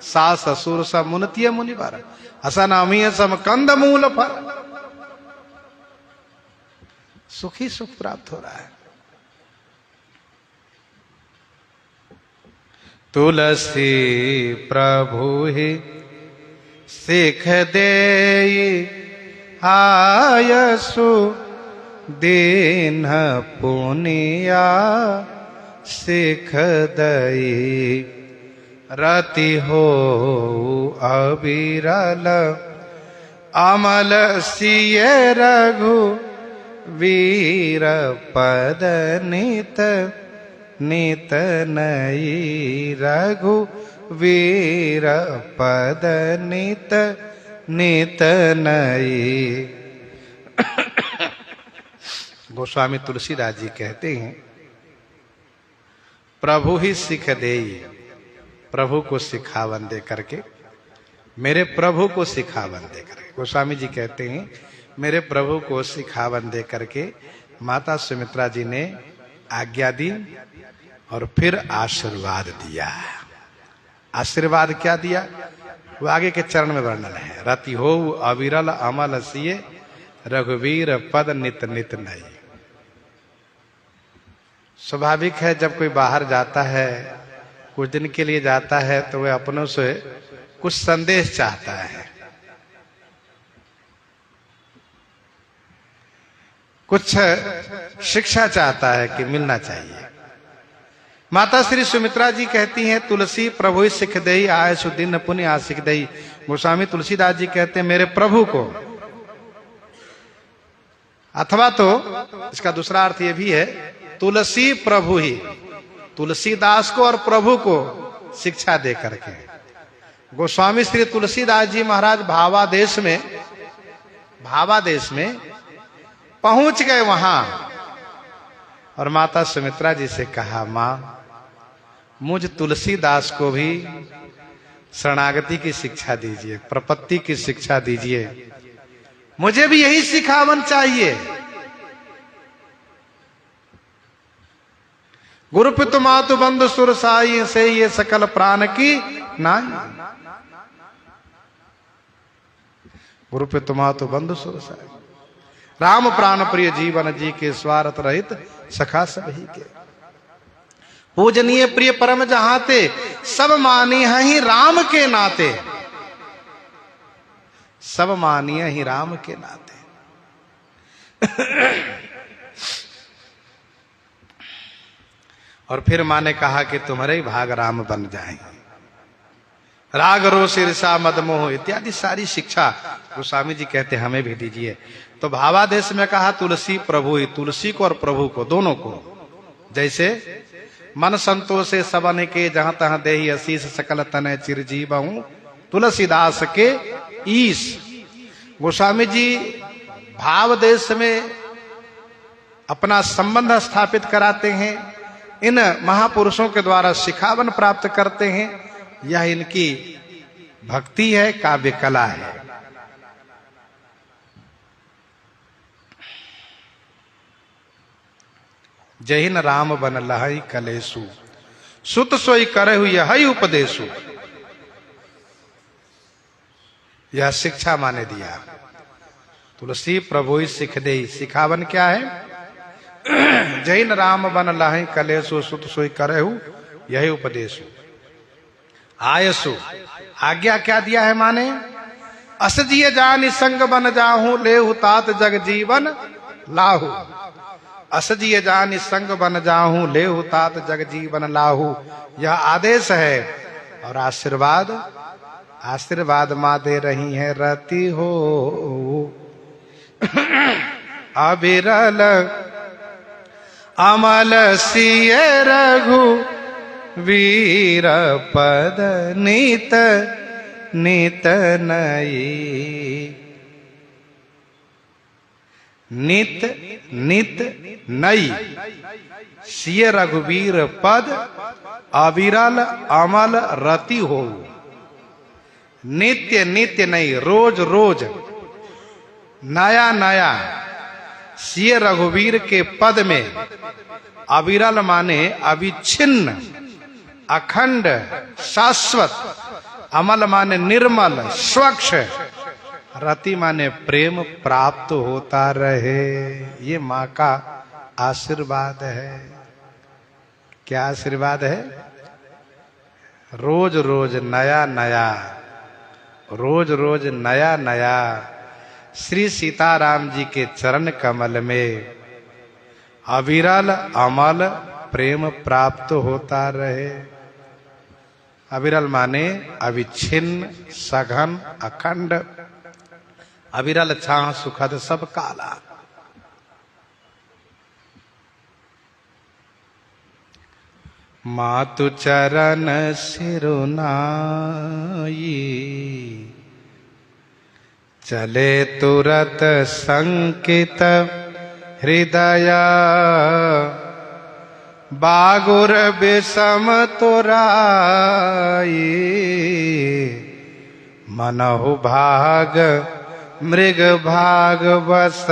सास ससुर सब मुनतिय मुनिवर, असनामी सम कंद मूल फल। सुखी सुख प्राप्त हो रहा है। तुलसी प्रभु ही सिख दे आयसु, दीन पुनिया सिख दई, रति हो अविरल अमल सिय रघु वीर पद नित नित नई, रघु वीर पद नित नित नई। गोस्वामी तुलसीदास जी कहते हैं, प्रभु ही सिख देई, प्रभु को सिखावन दे करके, मेरे प्रभु को सिखावन दे करके। गोस्वामी जी कहते हैं, मेरे प्रभु को सिखावन दे करके माता सुमित्रा जी ने आज्ञा दी और फिर आशीर्वाद दिया। आशीर्वाद क्या दिया? वो आगे के चरण में वर्णन है। रति हो अविरल अमल सिए रघुवीर पद नित नित नई। स्वाभाविक है जब कोई बाहर जाता है, कुछ दिन के लिए जाता है, तो वह अपनों से कुछ संदेश चाहता है, कुछ शिक्षा चाहता है कि मिलना चाहिए। माता श्री सुमित्रा जी कहती हैं, तुलसी प्रभु सिख दई आय सुदिन पुण्य आशिक दई। गोस्वामी तुलसीदास जी कहते हैं मेरे प्रभु को, अथवा तो इसका दूसरा अर्थ यह भी है, तुलसी प्रभु ही तुलसीदास को और प्रभु को शिक्षा दे करके। गोस्वामी श्री तुलसीदास जी महाराज भावादेश में पहुंच गए वहां, और माता सुमित्रा जी से कहा, मां मुझ तुलसीदास को भी शरणागति की शिक्षा दीजिए, प्रपत्ति की शिक्षा दीजिए, मुझे भी यही सिखावन चाहिए। गुरु पितु मातु बंधु सुर साई से ये सकल प्राण की नाई। गुरु पितु मातु बंधु सुर साई, राम प्राण प्रिय जीवन जी के स्वार्थ रहित सखा सभी के। पूजनीय प्रिय परम जहाते, सब मानी ही राम के नाते, सब मानिए ही राम के नाते। और फिर माँ ने कहा कि तुम्हारे ही भाग राम बन जाएंगे। राग रोष ईर्षा मद मोह इत्यादि सारी शिक्षा गोस्वामी जी कहते हमें भी दीजिए। तो भावादेश में कहा तुलसी प्रभु ही, तुलसी को और प्रभु को, दोनों को। जैसे मन संतोषे सबन के जहां तहां देहि असीस सकल तनय चिरजीवहूं तुलसीदास के ईश। गोस्वामी जी भावदेश में अपना संबंध स्थापित कराते हैं, इन महापुरुषों के द्वारा शिखावन प्राप्त करते हैं। यह इनकी भक्ति है, काव्य कला है। जहिन राम बन लहई कलेसु सुत सोई करहु यही उपदेशु। यह शिक्षा माने दिया। तुलसी प्रभु सिख दे, सिखावन क्या है? जैन राम बन लहई कलेसु सुत सोई करहु यही उपदेशु। आयसु आज्ञा क्या दिया है माने? असजिय जानि संग बन जाहू लेहु तात जग जीवन लाहू। असजिय जानि संग बन जाहू लेहु तात जग जीवन लाहू। यह आदेश है। और आशीर्वाद, आशीर्वाद माँ दे रही है रति हो अविरल अमल सिय रघु वीर पद नित नित नई। नित नित नई सिय रघुवीर पद अविरल अमल रति हो। नित्य नित्य नई, रोज रोज नया नया सिय रघुवीर के पद में। अविरल माने अविच्छिन्न, अखंड, शाश्वत। अमल माने निर्मल, स्वच्छ। रति माने प्रेम प्राप्त होता रहे। ये माँ का आशीर्वाद है। क्या आशीर्वाद है? रोज रोज नया नया, रोज रोज नया नया श्री सीताराम जी के चरण कमल में अविरल अमल प्रेम प्राप्त होता रहे। अविरल माने अविच्छिन्न, सघन, अखंड। अविरल छाह सुखद सब काला। मातु चरण सिरुनाई चले तुरत संकित हृदय। बागुर विषम तुराई मनहु भाग मृग भाग बस।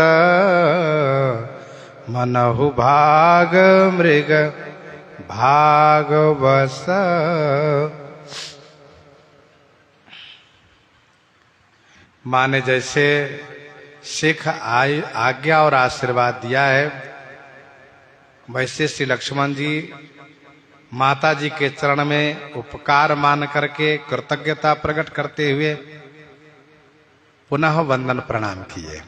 मनहु भाग मृग भाग बस। माँ ने जैसे सिख आज्ञा और आशीर्वाद दिया है, वैसे श्री लक्ष्मण जी माता जी के चरण में उपकार मान करके कृतज्ञता प्रकट करते हुए पुनः वंदन प्रणाम किए।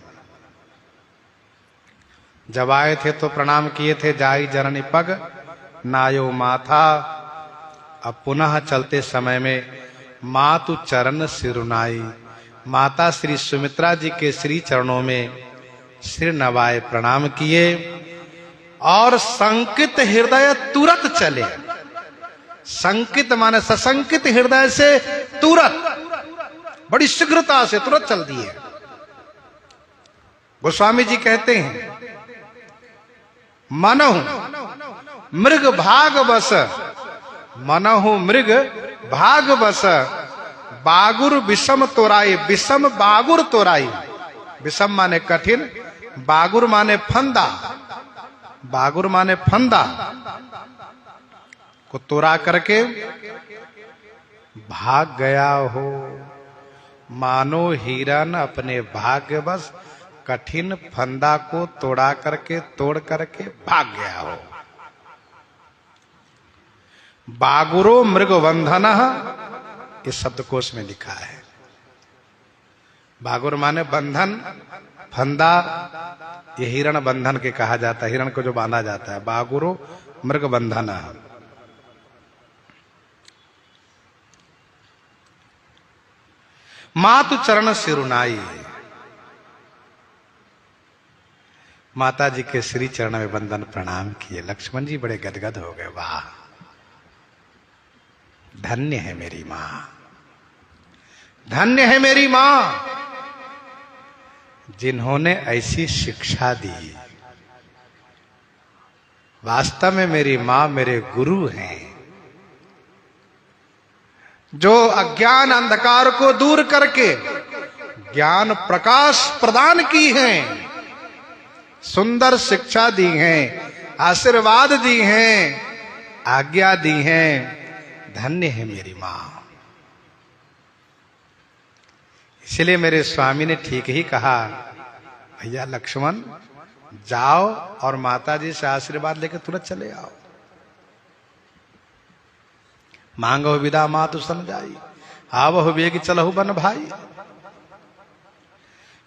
जब आए थे तो प्रणाम किए थे, जाई जननी पग नायो माथा। अब पुनः चलते समय में मातु चरण सिरुनाई, माता श्री सुमित्रा जी के श्री चरणों में सिर नवाए प्रणाम किए और संकित हृदय तुरंत चले। संकित माने सशंकित हृदय से तुरंत, बड़ी शीघ्रता से तुरंत चल दिए। गोस्वामी जी कहते हैं, मनहु मृग भाग बस, मनहु मृग भाग बस, बागुर विषम तोराई, विषम बागुर तोराई। विषम माने कठिन, बागुर माने फंदा, बागुर माने फंदा को तोड़ा करके भाग गया हो। मानो हिरन अपने भाग्यवश कठिन फंदा को तोड़ करके भाग गया हो। बागुरो मृग बंधन, इस शब्दकोश में लिखा है। बागुर माने बंधन, फंदा, ये हिरण बंधन के कहा जाता है, हिरण को जो बांधा जाता है। बागुरो मृग बंधन। मातु चरण सिरुनाई, माता जी के श्री चरण में वंदन प्रणाम किए। लक्ष्मण जी बड़े गदगद हो गए, वाह धन्य है मेरी मां, धन्य है मेरी मां जिन्होंने ऐसी शिक्षा दी। वास्तव में मेरी मां मेरे गुरु हैं, जो अज्ञान अंधकार को दूर करके ज्ञान प्रकाश प्रदान की हैं, सुंदर शिक्षा दी हैं, आशीर्वाद दी हैं, आज्ञा दी हैं। धन्य है मेरी मां। इसलिए मेरे स्वामी ने ठीक ही कहा, भैया लक्ष्मण जाओ और माता जी से आशीर्वाद लेकर तुरंत चले आओ। मांगो विदा मातु समझाई, आवो बेग चलहु बन भाई।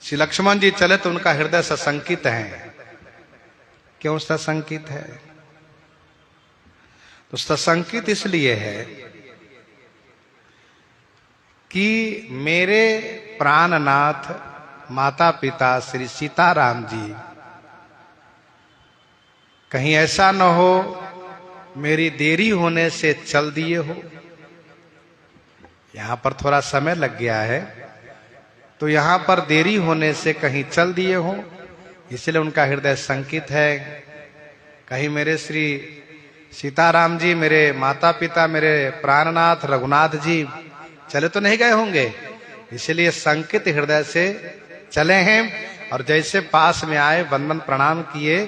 श्री लक्ष्मण जी चले तो उनका हृदय सशंकित है। क्यों सशंकित है? तो सशंकित इसलिए है कि मेरे प्राणनाथ माता पिता श्री सीताराम जी कहीं ऐसा न हो मेरी देरी होने से चल दिए हो। यहां पर थोड़ा समय लग गया है, तो यहां पर देरी होने से कहीं चल दिए हो, इसलिए उनका हृदय शंकित है। कहीं मेरे श्री सीताराम जी, मेरे माता पिता, मेरे प्राणनाथ रघुनाथ जी चले तो नहीं गए होंगे, इसलिए शंकित हृदय से चले हैं। और जैसे पास में आए, वंदन प्रणाम किए,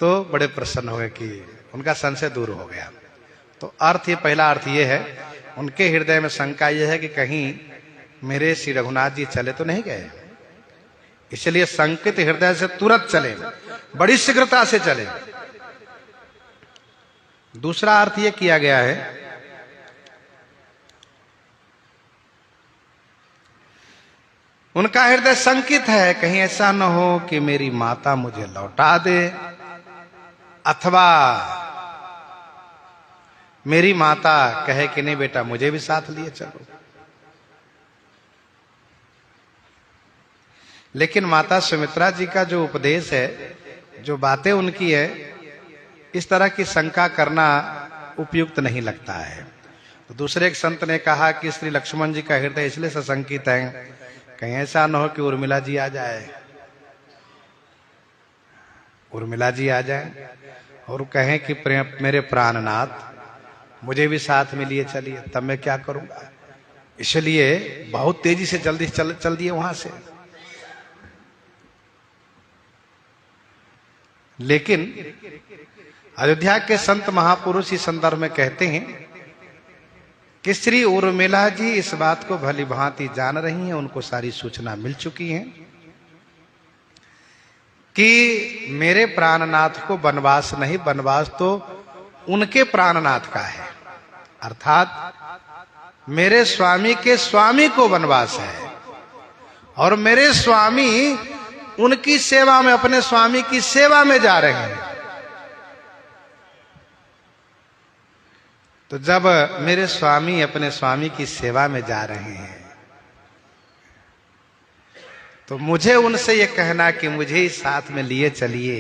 तो बड़े प्रसन्न हुए कि उनका संशय दूर हो गया। तो अर्थ, ये पहला अर्थ ये है, उनके हृदय में शंका यह है कि कहीं मेरे श्री रघुनाथ जी चले तो नहीं गए, इसलिए शंकित हृदय से तुरंत चले, बड़ी शीघ्रता से चले। दूसरा अर्थ यह किया गया है उनका हृदय शंकित है, कहीं ऐसा न हो कि मेरी माता मुझे लौटा दे, अथवा मेरी माता कहे कि नहीं बेटा मुझे भी साथ लिए चलो। लेकिन माता सुमित्रा जी का जो उपदेश है, जो बातें उनकी है, इस तरह की शंका करना उपयुक्त नहीं लगता है। तो दूसरे एक संत ने कहा कि श्री लक्ष्मण जी का हृदय इसलिए सशंकित है, कहीं ऐसा न हो कि उर्मिला जी आ जाए, उर्मिला जी आ जाए और कहें कि मेरे प्राणनाथ मुझे भी साथ में लिए चलिए, तब मैं क्या करूंगा। इसलिए बहुत तेजी से जल्दी चल दिए वहां से। लेकिन अयोध्या के संत महापुरुष इस संदर्भ में कहते हैं कि श्री उर्मिला जी इस बात को भली भांति जान रही हैं, उनको सारी सूचना मिल चुकी है कि मेरे प्राणनाथ को वनवास नहीं, वनवास तो उनके प्राणनाथ का है, अर्थात मेरे स्वामी के स्वामी को वनवास है और मेरे स्वामी उनकी सेवा में, अपने स्वामी की सेवा में जा रहे हैं। तो जब मेरे स्वामी अपने स्वामी की सेवा में जा रहे हैं तो मुझे उनसे ये कहना कि मुझे इस साथ में लिए चलिए,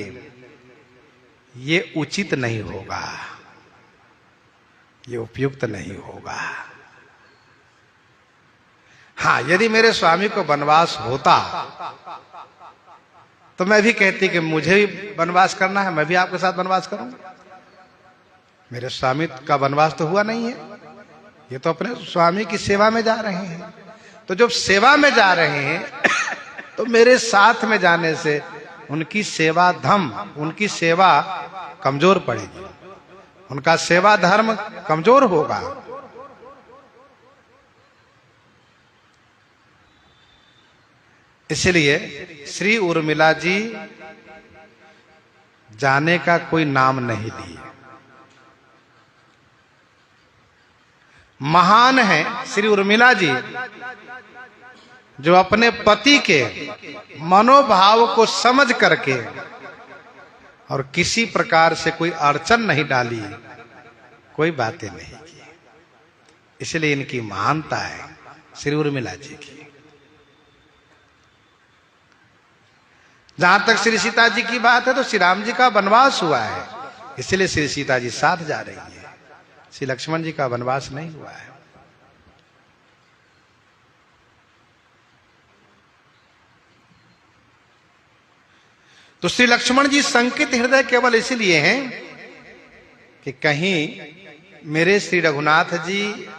ये उचित नहीं होगा, ये उपयुक्त नहीं होगा। हाँ, यदि मेरे स्वामी को वनवास होता तो मैं भी कहती कि मुझे भी वनवास करना है, मैं भी आपके साथ वनवास करूंगा। मेरे स्वामी का वनवास तो हुआ नहीं है, ये तो अपने स्वामी की सेवा में जा रहे हैं। तो जब सेवा में जा रहे हैं तो मेरे साथ में जाने से उनकी सेवा धर्म, उनकी सेवा कमजोर पड़ेगी, उनका सेवा धर्म कमजोर होगा। इसलिए श्री उर्मिला जी जाने का कोई नाम नहीं लिए। महान है श्री उर्मिला जी जो अपने पति के मनोभाव को समझ करके और किसी प्रकार से कोई अड़चन नहीं डाली, कोई बातें नहीं की। इसलिए इनकी महानता है श्री उर्मिला जी की। जहां तक श्री सीता जी की बात है तो श्री राम जी का वनवास हुआ है, इसलिए श्री सीता जी साथ जा रही है। श्री लक्ष्मण जी का वनवास नहीं हुआ है। तो श्री लक्ष्मण जी संकित हृदय केवल इसलिए हैं कि कहीं मेरे श्री रघुनाथ जी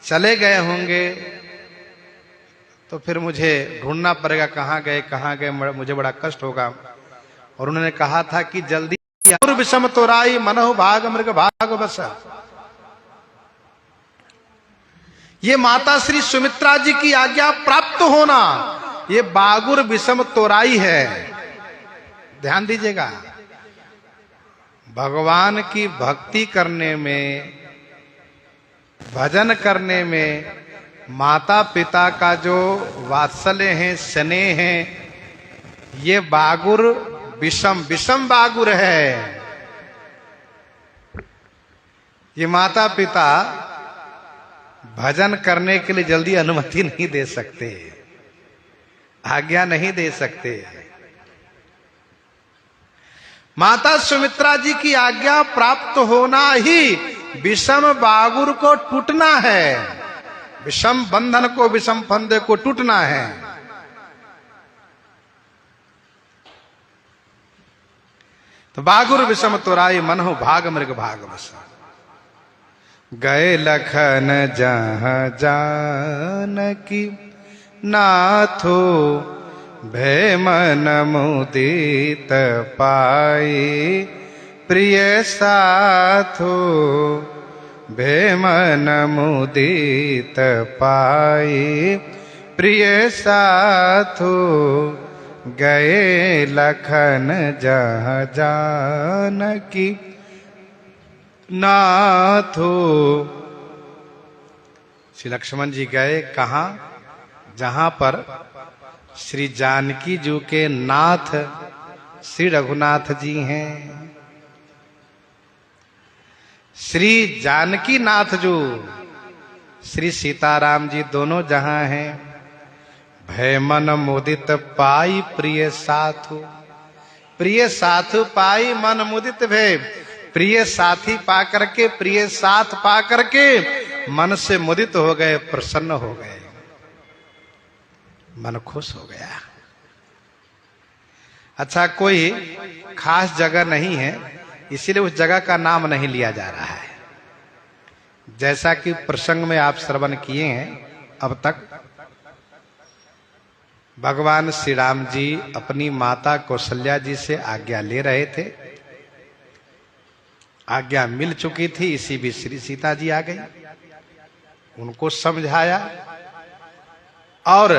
चले गए होंगे तो फिर मुझे ढूंढना पड़ेगा कहां गए, मुझे बड़ा कष्ट होगा। और उन्होंने कहा था कि जल्दी विषम तोराई मनहु भाग मृग भाग बस। ये माता श्री सुमित्रा जी की आज्ञा प्राप्त होना, ये बागुर विषम तोराई है। ध्यान दीजिएगा, भगवान की भक्ति करने में, भजन करने में माता पिता का जो वात्सल्य है, स्नेह है, ये बागुर विषम बागुर है। ये माता पिता भजन करने के लिए जल्दी अनुमति नहीं दे सकते, आज्ञा नहीं दे सकते। माता सुमित्रा जी की आज्ञा प्राप्त होना ही विषम बागुर को टूटना है, विषम बंधन को, विषम फंदे को टूटना है। तो बागुर विषम तोराई मनहु भाग मृग भाग बस। गए लखन जहाँ जानकी नाथो भय मन मुदित पाई प्रिय साथो भय मन मुदित पाई प्रिय साथो गए लखन जहाँ जानकी नाथो। श्री लक्ष्मण जी गए कहाँ? जहां पर श्री जानकी जी के नाथ श्री रघुनाथ जी हैं। श्री जानकी नाथ जो श्री सीताराम जी दोनों जहां हैं। भय मन मुदित पाई प्रिय साथु, प्रिय साथु पाई मन मुदित भय। प्रिय साथी पा करके, प्रिय साथ पा करके मन से मुदित हो गए, प्रसन्न हो गए, मन खुश हो गया। अच्छा, कोई खास जगह नहीं है इसीलिए उस जगह का नाम नहीं लिया जा रहा है। जैसा कि प्रसंग में आप श्रवण किए हैं अब तक, भगवान श्री राम जी अपनी माता कौशल्या जी से आज्ञा ले रहे थे। आज्ञा मिल चुकी थी, इसी भी श्री सीता जी आ गई। उनको समझाया और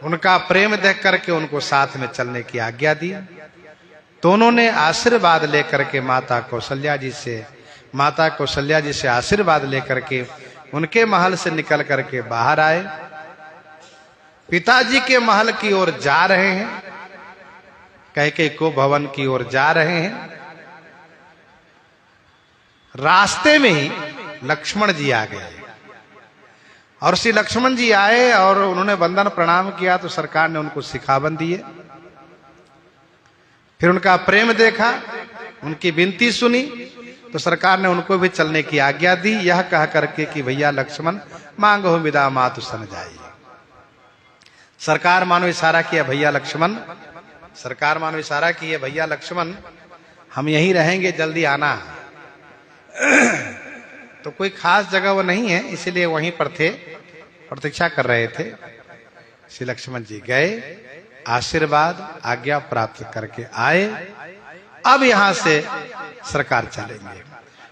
उनका प्रेम देख करके उनको साथ में चलने की आज्ञा दी। तो उन्होंने आशीर्वाद लेकर के माता कौशल्या जी से आशीर्वाद लेकर के उनके महल से निकल करके बाहर आए। पिताजी के महल की ओर जा रहे हैं, कैकेयी को भवन की ओर जा रहे हैं। रास्ते में ही लक्ष्मण जी आ गए और श्री लक्ष्मण जी आए और उन्होंने वंदन प्रणाम किया तो सरकार ने उनको शिखावन दिए। फिर उनका प्रेम देखा, उनकी विनती सुनी तो सरकार ने उनको भी चलने की आज्ञा दी, यह कह करके कि भैया लक्ष्मण मांगो विदा मातु सन जाइए। सरकार मानो इशारा किया भैया लक्ष्मण, सरकार मानो इशारा किए भैया लक्ष्मण हम यहीं रहेंगे, जल्दी आना। तो कोई खास जगह वो नहीं है, इसलिए वहीं पर थे, प्रतीक्षा कर रहे थे। श्री लक्ष्मण जी गए, आशीर्वाद आज्ञा प्राप्त करके आए। अब यहां से सरकार चलेंगे।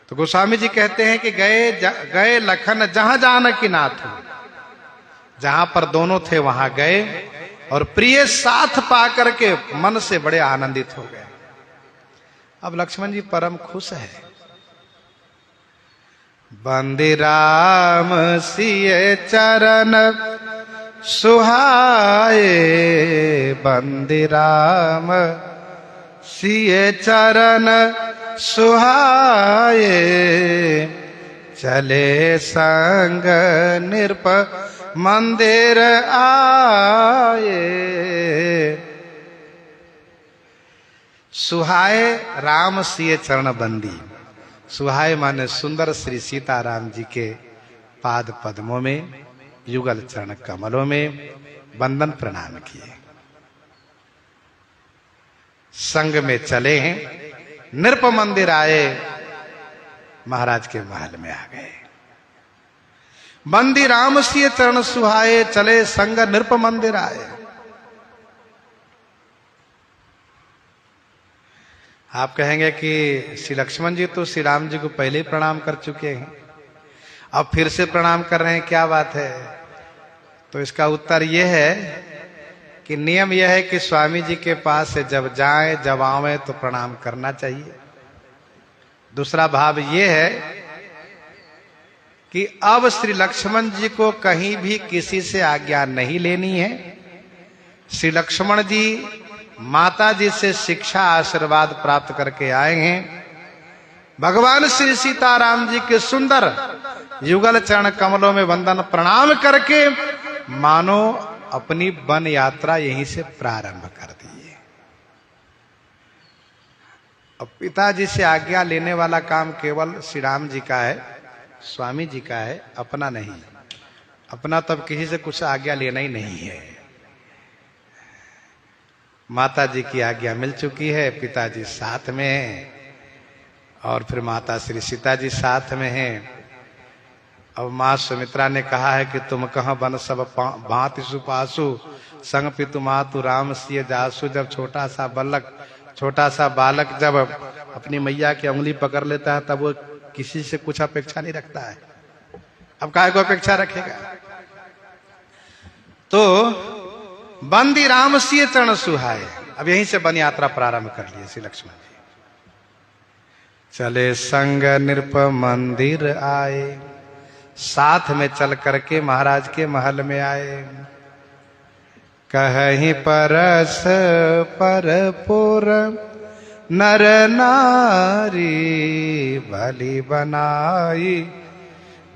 तो गोस्वामी जी कहते हैं कि गए लखन जहां जानकी नाथ, जहां पर दोनों थे वहां गए और प्रिय साथ पा करके मन से बड़े आनंदित हो गए। अब लक्ष्मण जी परम खुश है। बंदी राम सिए चरण सुहाए, बंदी राम सिए चरण सुहाए, चले संग नृप मंदिर आए। सुहाए राम सिए चरण बंदी, सुहाए माने सुंदर श्री सीताराम जी के पाद पद्मों में, युगल चरण कमलों में वंदन प्रणाम किए। संग में चले हैं, नृप मंदिर आए, महाराज के महल में आ गए। बंदी राम सिए चरण सुहाए, चले संग नृप मंदिर आए। आप कहेंगे कि श्री लक्ष्मण जी तो श्री राम जी को पहले ही प्रणाम कर चुके हैं, अब फिर से प्रणाम कर रहे हैं, क्या बात है? तो इसका उत्तर यह है कि नियम यह है कि स्वामी जी के पास से जब जाएं जब आवें तो प्रणाम करना चाहिए। दूसरा भाव यह है कि अब श्री लक्ष्मण जी को कहीं भी किसी से आज्ञा नहीं लेनी है। श्री लक्ष्मण जी माता जी से शिक्षा आशीर्वाद प्राप्त करके आए हैं। भगवान श्री सीताराम जी के सुंदर युगल चरण कमलों में वंदन प्रणाम करके मानो अपनी वन यात्रा यहीं से प्रारंभ कर दी है। अब पिताजी से आज्ञा लेने वाला काम केवल श्री राम जी का है, स्वामी जी का है, अपना नहीं। अपना तब किसी से कुछ आज्ञा लेना ही नहीं है। माता जी की आज्ञा मिल चुकी है, पिताजी साथ में हैं और फिर माता श्री सीता जी साथ में हैं। अब मां सुमित्रा ने कहा है कि तुम कहाँ बन सब भांति सुपासु, संग पितु मातु राम सिय जासु। जब छोटा सा बालक जब अपनी मैया की उंगली पकड़ लेता है तब वो किसी से कुछ अपेक्षा नहीं रखता है, अब काहे को अपेक्षा रखेगा? तो बंदी राम सिय चरण सुहाए, अब यहीं से वन यात्रा प्रारंभ कर लिए श्री लक्ष्मण जी। चले संग नृप मंदिर आए, साथ में चल करके महाराज के महल में आए। कहीं परस परपुर नर नारी, भली बनाई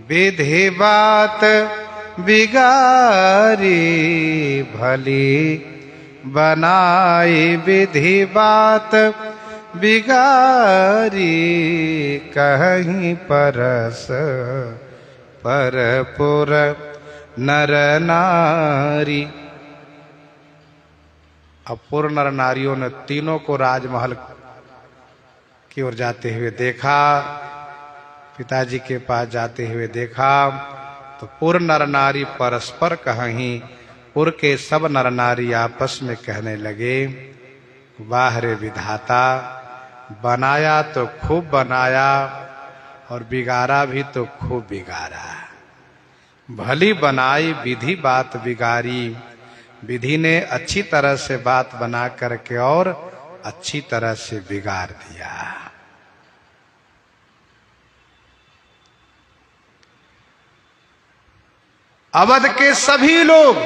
विधि बात बिगारी, भली बनाई विधि बात बिगारी। कहीं परस परपुर नर नारी। अब पूर्ण नर नारियों ने तीनों को राजमहल की ओर जाते हुए देखा, पिताजी के पास जाते हुए देखा तो पुर नर नारी परस्पर कहीं, पुर के सब नर नारी आपस में कहने लगे, वाह रे विधाता, बनाया तो खूब बनाया और बिगाड़ा भी तो खूब बिगाड़ा। भली बनाई विधि बात बिगाड़ी, विधि ने अच्छी तरह से बात बना करके और अच्छी तरह से बिगाड़ दिया। अवध के सभी लोग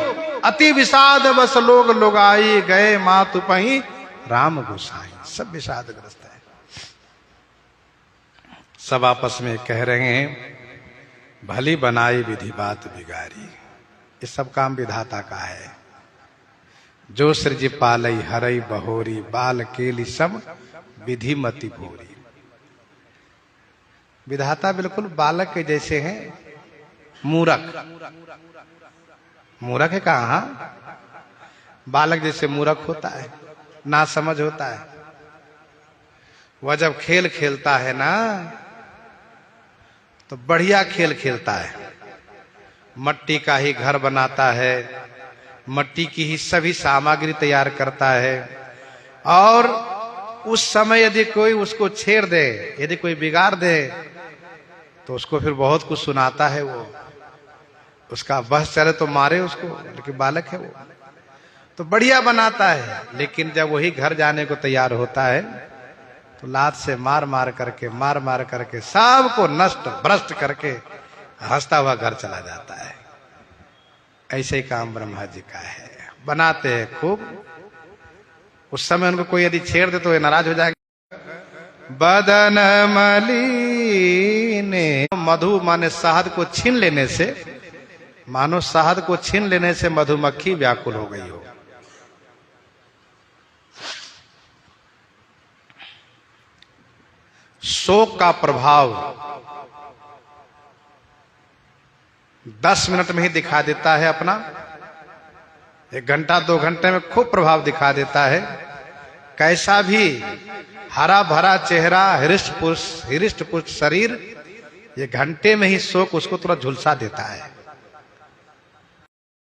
अति विषाद बस लोग लुगाई, गए मातु पही राम गोसाई। सब विषादग्रस्त है, सब आपस में कह रहे हैं भली बनाई विधि बात बिगाड़ी। ये सब काम विधाता का है। जो सृज पालई हरई बहोरी, बाल केली सब विधि मति भोरी। विधाता बिल्कुल बालक के जैसे हैं, मूरख। मूरख है कहाँ? बालक जैसे मूरख होता है, ना समझ होता है। वह जब खेल खेलता है ना तो बढ़िया खेल खेलता है। मट्टी का ही घर बनाता है, मट्टी की ही सभी सामग्री तैयार करता है। और उस समय यदि कोई उसको छेड़ दे, यदि कोई बिगाड़ दे, तो उसको फिर बहुत कुछ सुनाता है। वो उसका बस चले तो मारे उसको, लेकिन बालक है वो तो बढ़िया बनाता है। लेकिन जब वही घर जाने को तैयार होता है तो लात से मार मार करके सबको नष्ट भ्रष्ट करके हंसता हुआ घर चला जाता है। ऐसे ही काम ब्रह्मा जी का है, बनाते हैं खूब। उस समय उनको कोई यदि छेड़ दे तो ये नाराज हो जाएगा। बदन मलिने, मधु माने शहद को छीन लेने से, मानो शहद को छीन लेने से मधुमक्खी व्याकुल हो गई हो। शोक का प्रभाव 10 मिनट में ही दिखा देता है अपना। 1 घंटा 2 घंटे में खूब प्रभाव दिखा देता है। कैसा भी हरा भरा चेहरा, हृष्ट पुष्ट शरीर, ये घंटे में ही शोक उसको थोड़ा झुलसा देता है।